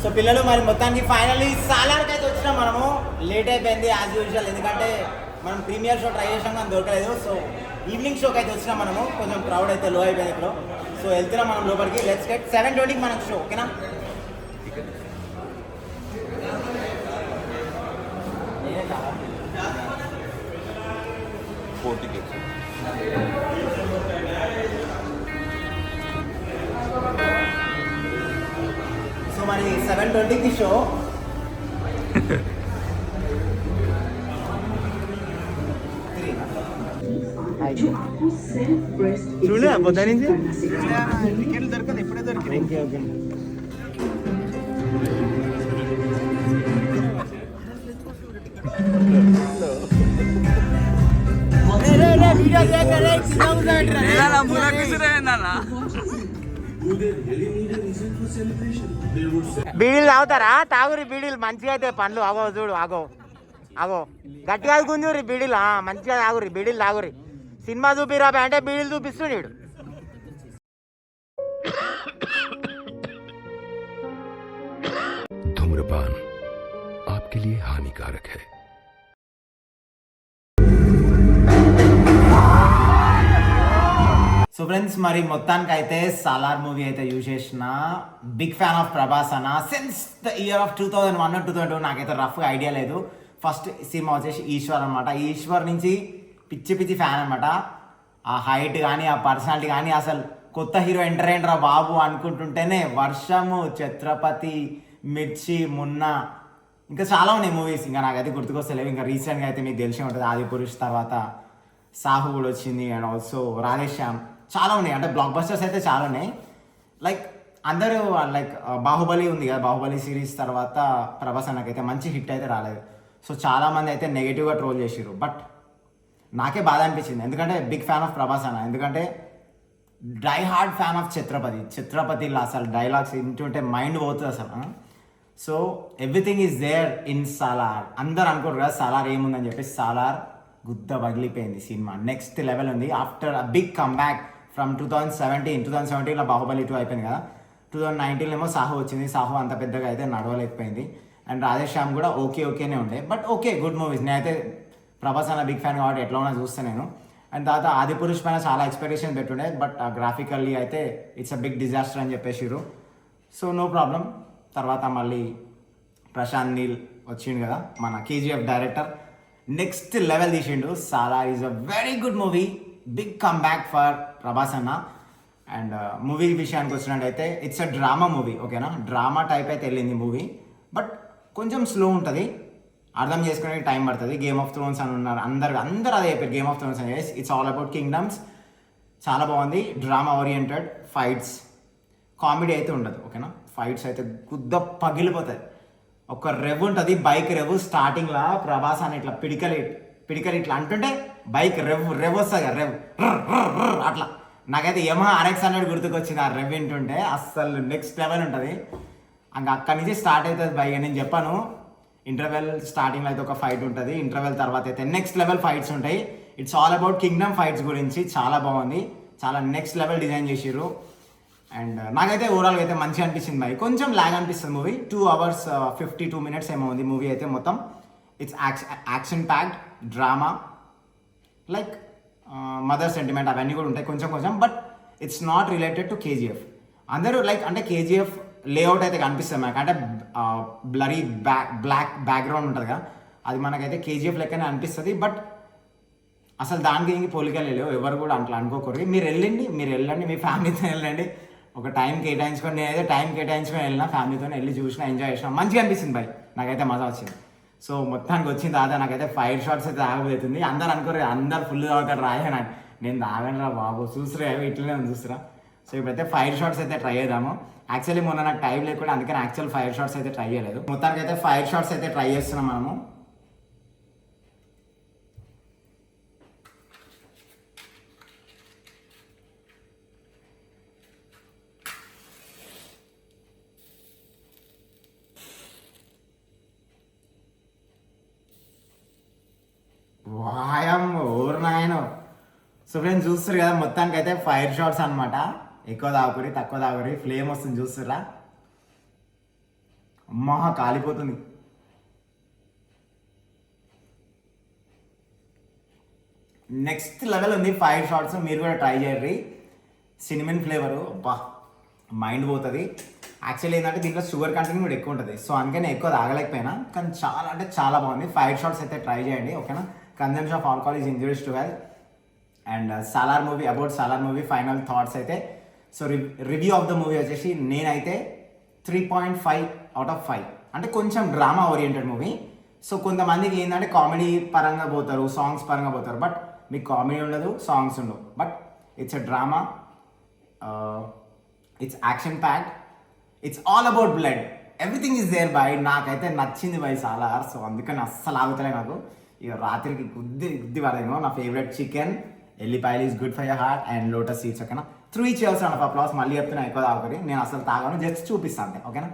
So పిల్లలు మరి మొత్తానికి ఫైనల్లీ సాలార్కి అయితే వచ్చినాం మనము. లేట్ అయిపోయింది యాజ్ యూజువల్, ఎందుకంటే మనం ప్రీమియర్ షో ట్రై చేసాం కానీ దొరకలేదు. సో ఈవినింగ్ షోకి అయితే వచ్చినాం మనము. కొంచెం క్రౌడ్ అయితే లో అయిపోయింది ఇప్పుడు. సో వెళ్తున్నాం మనం లోపలికి. లెట్స్ గెట్ 7:20కి మనకు షో, ఓకేనా? సో మరి 7:20కి షో. చూడలే పొద్దు నుంచి టికెట్లు దొరకదు, ఎప్పుడే దొరికినాయి. బీడీలు తాగుతారా? తాగురి బీడీలు మంచిగా అయితే పండ్లు. ఆగో చూడు, ఆగో ఆగో గట్టిగా గుంజురి బీడీలు. మంచిగా తాగురి బీడీలు, తాగురి. సినిమా చూపిరా అంటే బీడీలు చూపిస్తున్నాడు. धूम्रपान आपके लिए हानिकारक है. సో ఫ్రెండ్స్ మరి మొత్తానికి అయితే సాలార్ మూవీ అయితే యూజ్ చేసిన. బిగ్ ఫ్యాన్ ఆఫ్ ప్రభాస్ అన్న సిన్స్ ద ఇయర్ ఆఫ్ 2001 2002. నాకైతే రఫ్గా ఐడియా లేదు. ఫస్ట్ సినిమా వచ్చేసి ఈశ్వర్ అనమాట. ఈశ్వర్ నుంచి పిచ్చి పిచ్చి ఫ్యాన్ అనమాట. ఆ హైట్ కానీ ఆ పర్సనాలిటీ కానీ, అసలు కొత్త హీరో ఎంటర్ అయ్యిండ్రా బాబు అనుకుంటుంటేనే వర్షము, ఛత్రపతి, మిర్చి, మున్నా, ఇంకా చాలా ఉన్నాయి మూవీస్. ఇంకా నాకైతే గుర్తుకొస్తలేవు. ఇంకా రీసెంట్గా అయితే మీకు తెలిసి ఉంటుంది ఆదిపురుష్, తర్వాత సాహు కూడా వచ్చింది, అండ్ ఆల్సో రాధేశ్యామ్. చాలా ఉన్నాయి, అంటే బ్లాక్ బస్టర్స్ అయితే చాలా ఉన్నాయి. లైక్ అందరూ లైక్ బాహుబలి ఉంది కదా, బాహుబలి సిరీస్ తర్వాత ప్రభాస్ అన్నకైతే మంచి హిట్ అయితే రాలేదు. సో చాలామంది అయితే నెగిటివ్గా ట్రోల్ చేసిర్రు. బట్ నాకే బాధ అనిపించింది, ఎందుకంటే బిగ్ ఫ్యాన్ ఆఫ్ ప్రభాస్ అన్న. ఎందుకంటే డై హార్డ్ ఫ్యాన్ ఆఫ్ ఛత్రపతిలో అసలు డైలాగ్స్ వింటుంటే మైండ్ పోతుంది అసలు. So everything is there in Salaar. అందరు అనుకోరు కదా సాలార్ ఏముందని చెప్పేసి. సాలార్ గుద్ద పగిలిపోయింది సినిమా. నెక్స్ట్ లెవెల్ ఉంది. After a big comeback from 2017లో బాహుబలి 2 అయిపోయింది కదా. 2019 ఏమో సాహు వచ్చింది. సాహు అంత పెద్దగా అయితే నడవలేకపోయింది. అండ్ రాధేశ్యామ్ కూడా ఓకేనే ఉండే. But okay, good movies. నేనైతే ప్రభాస్ అన్న బిగ్ ఫ్యాన్ కాబట్టి ఎట్లా ఉన్నా చూస్తాను నేను. అండ్ తర్వాత ఆదిపురుష్ పైన చాలా ఎక్స్పెక్టేషన్ పెట్టుండే. బట్ గ్రాఫికల్లీ అయితే ఇట్స్ అ బిగ్ డిజాస్టర్ అని చెప్పేసిర్రు. So no problem. తర్వాత మళ్ళీ ప్రశాంత్ నీల్ వచ్చిండు కదా, మన కేజీఎఫ్ డైరెక్టర్. నెక్స్ట్ లెవెల్ తీసిండు. Salaar is a very good movie. Big comeback for Prabhas అన్న. అండ్ మూవీ విషయానికి వచ్చినట్టయితే ఇట్స్ అ డ్రామా మూవీ, ఓకేనా? డ్రామా టైప్ అయితే వెళ్ళింది మూవీ. బట్ కొంచెం స్లో ఉంటుంది, అర్థం చేసుకోవడానికి టైం పడుతుంది. గేమ్ ఆఫ్ థ్రోన్స్ అని ఉన్నారు అందరు అదే చెప్పారు, గేమ్ ఆఫ్ థ్రోన్స్ అని. It's all about kingdoms. చాలా బాగుంది. డ్రామా ఓరియంటెడ్, ఫైట్స్, కామెడీ అయితే ఉండదు, ఓకేనా? ఫైట్స్ అయితే గుద్ద పగిలిపోతుంది. ఒక రెవ్ ఉంటుంది, బైక్ రెవ్. స్టార్టింగ్లో ప్రభాస్ అని ఇట్లా పిడికలు ఇట్లా అంటుంటే బైక్ రెవ్ వస్తుంది కదా, రెవ్ అట్లా. నాకైతే యమహా RX 100 గుర్తుకొచ్చింది ఆ రెవ్ వింటుంటే. అస్సలు నెక్స్ట్ లెవెల్ ఉంటుంది. ఇంకా అక్కడి నుంచి స్టార్ట్ అవుతుంది బైక్. నేను చెప్పాను, ఇంటర్వెల్ స్టార్టింగ్లో అయితే ఒక ఫైట్ ఉంటుంది, ఇంటర్వెల్ తర్వాత అయితే నెక్స్ట్ లెవెల్ ఫైట్స్ ఉంటాయి. It's all about Kingdom fights గురించి. చాలా బాగుంది, చాలా నెక్స్ట్ లెవెల్ డిజైన్ చేసిర్రు. అండ్ నాకైతే ఓవరాల్గా అయితే మంచిగా అనిపించింది బై. కొంచెం లాగ్ అనిపిస్తుంది మూవీ. 2 hours 52 minutes ఏమో ఉంది మూవీ అయితే మొత్తం. It's action packed drama, like mother sentiment అవన్నీ కూడా ఉంటాయి కొంచెం. But it's not related to KGF. అందరూ లైక్ అంటే కేజీఎఫ్ లేఅవుట్ అయితే కనిపిస్తుంది మనకు, అంటే బ్లరీ బ్లాక్ బ్యాక్గ్రౌండ్ ఉంటుంది కదా, అది మనకైతే కేజీఎఫ్ లెక్కనే అనిపిస్తుంది. బట్ అసలు దానికి దీనికి పోలికలు లేవు. ఎవరు కూడా అట్లా అనుకోకూడదు. మీరు వెళ్ళండి, మీ ఫ్యామిలీతో వెళ్ళండి. ఒక టైం కేటాయించుకొని, నేనైతే టైం కేటాయించుకొని వెళ్ళినా, ఫ్యామిలీతో వెళ్ళి చూసినా, ఎంజాయ్ చేసినా, మంచిగా అనిపిస్తుంది బై. నాకైతే మజా వచ్చింది. సో మొత్తానికి వచ్చిన తర్వాత నాకైతే 5 shots అయితే తాగబోతుంది. అందరు అనుకోరు, అందరు ఫుల్ తాగుతారు రాయని. నేను తాగను రా బాబు, చూస్తురా ఇట్లనే చూస్తురా. సో ఇప్పుడైతే 5 shots అయితే ట్రై చేద్దాము. యాక్చువల్లీ మొన్న నాకు టైం లేకుండా, అందుకని యాక్చువల్ 5 shots అయితే ట్రై చేయలేదు. మొత్తానికి అయితే 5 shots అయితే ట్రై చేస్తున్నాం మనము. వాయం ఓరు నాయనో. సో ఫ్రెండ్స్ చూస్తారు కదా, మొత్తానికి అయితే 5 shots అనమాట. ఎక్కువ తాగురి, తక్కువ తాగురి, ఫ్లేమ్ వస్తుంది చూస్తుర్రా. అమ్మా కాలిపోతుంది. నెక్స్ట్ లెవెల్ ఉంది 5 షార్ట్స్, మీరు కూడా ట్రై చేయండి. సినిమన్ ఫ్లేవరు అబ్బా మైండ్ పోతుంది. యాక్చువల్లీ ఏంటంటే దీంట్లో షుగర్ కంటెంట్ కూడా ఎక్కువ ఉంటుంది, సో అందుకని ఎక్కువ తాగలేకపోయినా, కానీ చాలా అంటే చాలా బాగుంది. 5 షార్ట్స్ అయితే ట్రై చేయండి, ఓకేనా. Consumption of alcohol is injurious to health. And Salaar movie, about Salaar movie final thoughts అయితే, so review of the movie వచ్చేసి నేనైతే 3.5 అవుట్ ఆఫ్ 5. అంటే కొంచెం డ్రామా ఓరియంటెడ్ మూవీ. సో కొంతమందికి ఏంటంటే కామెడీ పరంగా పోతారు, సాంగ్స్ పరంగా పోతారు, బట్ మీకు కామెడీ ఉండదు, సాంగ్స్ ఉండవు, but it's a drama, it's action packed, it's all about blood, everything is there bye. నాకైతే నచ్చింది బై సాలార్, సో అందుకని అస్సలు ఆగుతలే నాకు. ఇక రాత్రికి గుద్ది పడేమో. నా ఫేవరెట్ చికెన్, ఎల్లిపాయలు is good for your heart, and lotus seeds, ఓకేనా. 3 cheers రౌండ్ ఆఫ్ అప్లాస్. మళ్ళీ చెప్తున్నా ఎక్కువ తాగుతుంది, నేను అసలు తాగాను, జస్ట్ చూపిస్తాను అంతే, ఓకేనా.